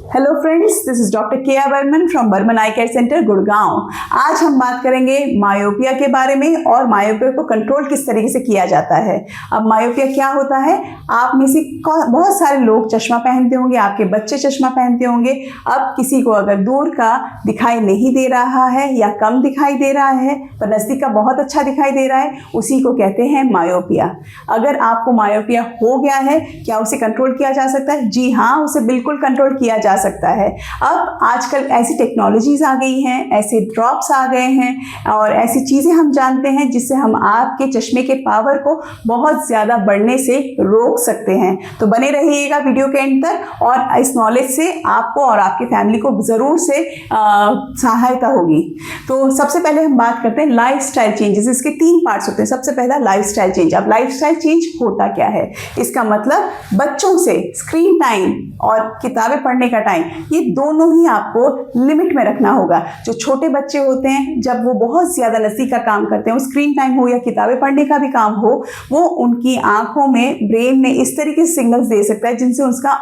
Hello friends, this is doctor Keya Burman from Burman eye care centre Gurgaon. आज हम बात करेंगे मायोपिया के बारे में और मायोपिया को कंट्रोल किस तरीके से किया जाता है। अब मायोपिया क्या होता है, आप में से बहुत सारे लोग चश्मा पहनते होंगे, आपके बच्चे चश्मा पहनते होंगे। अब किसी को अगर दूर का दिखाई नहीं दे रहा है या कम दिखाई दे रहा है पर नज़दीक का बहुत अच्छा दिखाई दे रहा है, उसी को कहते हैं मायोपिया। अगर आपको मायोपिया हो गया है, क्या उसे कंट्रोल किया जा सकता है? जी हाँ, उसे बिल्कुल कंट्रोल किया जा सकता है। अब आजकल ऐसी टेक्नोलॉजीज आ गई हैं, ऐसे ड्रॉप्स आ गए हैं और ऐसी चीज़ें हम जानते हैं जिससे हम आपके चश्मे के पावर को बहुत ज़्यादा बढ़ने से रोक सकते हैं। तो बने रहिएगा वीडियो के एंड तक और इस नॉलेज से आपको और आपकी फैमिली को ज़रूर से सहायता होगी। तो सबसे पहले हम बात करते हैं लाइफस्टाइल चेंजेस। इसके 3 पार्ट्स होते हैं। सबसे पहला लाइफस्टाइल चेंज। अब लाइफस्टाइल चेंज होता क्या है? इसका मतलब बच्चों से स्क्रीन टाइम और किताबें पढ़ने का टाइम, ये दोनों ही आपको लिमिट में रखना होगा। जो छोटे बच्चे होते हैं, जब वो बहुत ज़्यादा नज़दीक का काम करते हैं, स्क्रीन टाइम हो या किताबें पढ़ने का भी काम हो, वो उनकी आंखों में ब्रेन में इस तरीके से सिग्नल्स दे सकता है जिनसे उसका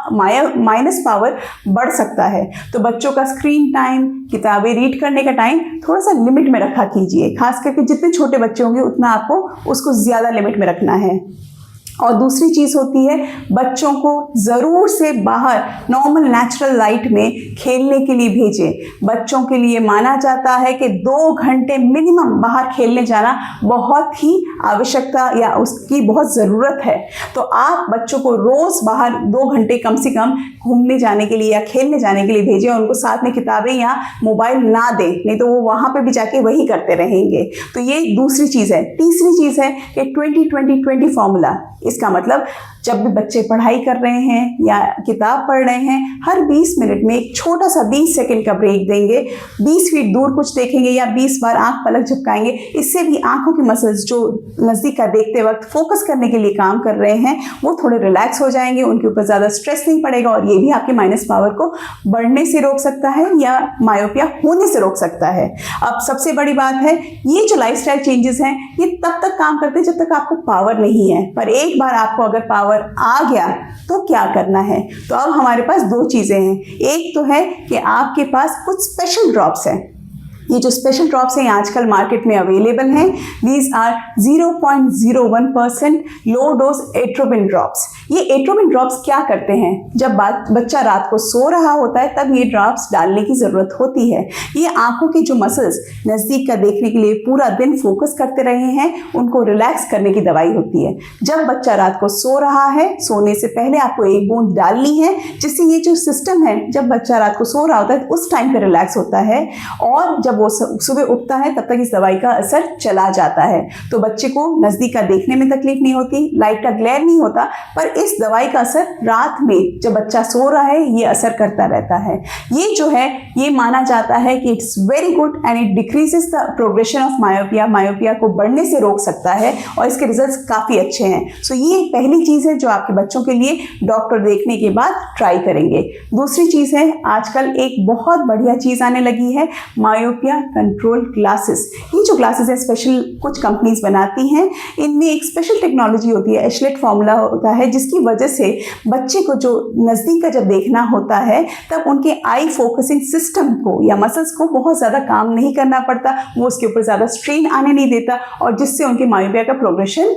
माइनस पावर बढ़ सकता है। तो बच्चों का स्क्रीन टाइम, किताबें रीड करने का टाइम थोड़ा सा लिमिट में रखा कीजिए। खास करके जितने छोटे बच्चे होंगे उतना आपको उसको ज़्यादा लिमिट में रखना है। और दूसरी चीज़ होती है, बच्चों को ज़रूर से बाहर नॉर्मल नेचुरल लाइट में खेलने के लिए भेजें। बच्चों के लिए माना जाता है कि 2 घंटे मिनिमम बाहर खेलने जाना बहुत ही आवश्यकता या उसकी बहुत ज़रूरत है। तो आप बच्चों को रोज़ बाहर 2 घंटे कम से कम घूमने जाने के लिए या खेलने जाने के लिए भेजें। उनको साथ में किताबें या मोबाइल ना दें, नहीं तो वो वहाँ पे भी जाके वही करते रहेंगे। तो ये दूसरी चीज़ है। तीसरी चीज़ है कि 20-20-20 फॉर्मूला। इसका मतलब जब भी बच्चे पढ़ाई कर रहे हैं या किताब पढ़ रहे हैं, हर 20 मिनट में एक छोटा सा 20 सेकंड का ब्रेक देंगे। 20 फीट दूर कुछ देखेंगे या 20 बार आंख पलक झपकाएंगे। इससे भी आंखों की मसल्स जो नज़दीक का देखते वक्त फोकस करने के लिए काम कर रहे हैं, वो थोड़े रिलैक्स हो जाएंगे, उनके ऊपर ज़्यादा स्ट्रेस नहीं पड़ेगा और ये भी आपके माइनस पावर को बढ़ने से रोक सकता है या मायोपिया होने से रोक सकता है। अब सबसे बड़ी बात है, ये जो लाइफस्टाइल चेंजेस हैं, ये तब तक काम करते हैं जब तक आपको पावर नहीं है। पर एक बार आपको अगर पावर आ गया तो क्या करना है? तो अब हमारे पास 2 चीज़ें हैं। एक तो है कि आपके पास कुछ स्पेशल ड्रॉप्स हैं। ये जो स्पेशल ड्रॉप्स हैं आजकल मार्केट में अवेलेबल हैं। These are 0.01% low dose atropine drops. ये एट्रोपिन ड्रॉप्स क्या करते हैं? जब बच्चा रात को सो रहा होता है तब ये ड्रॉप्स डालने की ज़रूरत होती है। ये आंखों के जो मसल्स नज़दीक का देखने के लिए पूरा दिन फोकस करते रहे हैं, उनको रिलैक्स करने की दवाई होती है। जब बच्चा रात को सो रहा है, सोने से पहले आपको 1 बूंद डालनी है, जिससे ये जो सिस्टम है, जब बच्चा रात को सो रहा होता है उस टाइम पर रिलैक्स होता है और जब वो सुबह उठता है तब तक इस दवाई का असर चला जाता है। तो बच्चे को नज़दीक का देखने में तकलीफ नहीं होती, लाइट का ग्लेयर नहीं होता, पर इस दवाई का असर रात में जब बच्चा सो रहा है ये असर करता रहता है। ये जो है, ये माना जाता है कि it's very good and it decreases the progression of myopia. Myopia को बढ़ने से रोक सकता है और इसके रिजल्ट्स काफ़ी अच्छे हैं। सो ये पहली चीज़ है जो आपके बच्चों के लिए डॉक्टर देखने के बाद ट्राई करेंगे। दूसरी चीज़ है, आजकल एक बहुत बढ़िया चीज़ आने लगी है, मायोपिया कंट्रोल ग्लासेस। ये जो ग्लासेस है स्पेशल कुछ कंपनीज बनाती हैं। इनमें एक स्पेशल टेक्नोलॉजी होती है, एशलेट फॉर्मूला होता है, जिसकी वजह से बच्चे को जो नज़दीक का जब देखना होता है तब उनके आई फोकसिंग सिस्टम को या मसल्स को बहुत ज़्यादा काम नहीं करना पड़ता, वो उसके ऊपर ज़्यादा स्ट्रेन आने नहीं देता और जिससे उनके मायोपिया का प्रोग्रेशन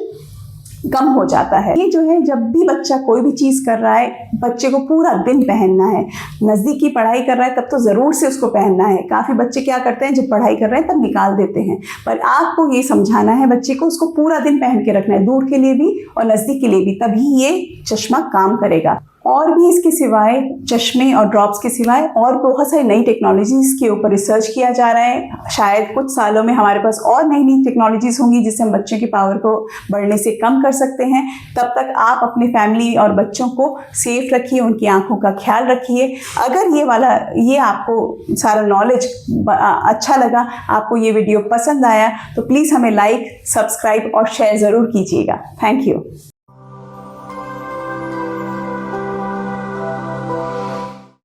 कम हो जाता है। ये जो है, जब भी बच्चा कोई भी चीज़ कर रहा है, बच्चे को पूरा दिन पहनना है। नज़दीक की पढ़ाई कर रहा है तब तो ज़रूर से उसको पहनना है। काफ़ी बच्चे क्या करते हैं, जब पढ़ाई कर रहे हैं तब निकाल देते हैं, पर आपको ये समझाना है बच्चे को, उसको पूरा दिन पहन के रखना है, दूर के लिए भी और नज़दीक के लिए भी, तभी ये चश्मा काम करेगा। और भी इसके सिवाय, चश्मे और ड्रॉप्स के सिवाय और बहुत सारी नई टेक्नोलॉजीज़ के ऊपर रिसर्च किया जा रहा है। शायद कुछ सालों में हमारे पास और नई नई टेक्नोलॉजीज़ होंगी जिससे हम बच्चों की पावर को बढ़ने से कम कर सकते हैं। तब तक आप अपनी फैमिली और बच्चों को सेफ रखिए, उनकी आंखों का ख्याल रखिए। अगर ये आपको सारा नॉलेज अच्छा लगा, आपको ये वीडियो पसंद आया, तो प्लीज़ हमें लाइक, सब्सक्राइब और शेयर ज़रूर कीजिएगा। Thank you.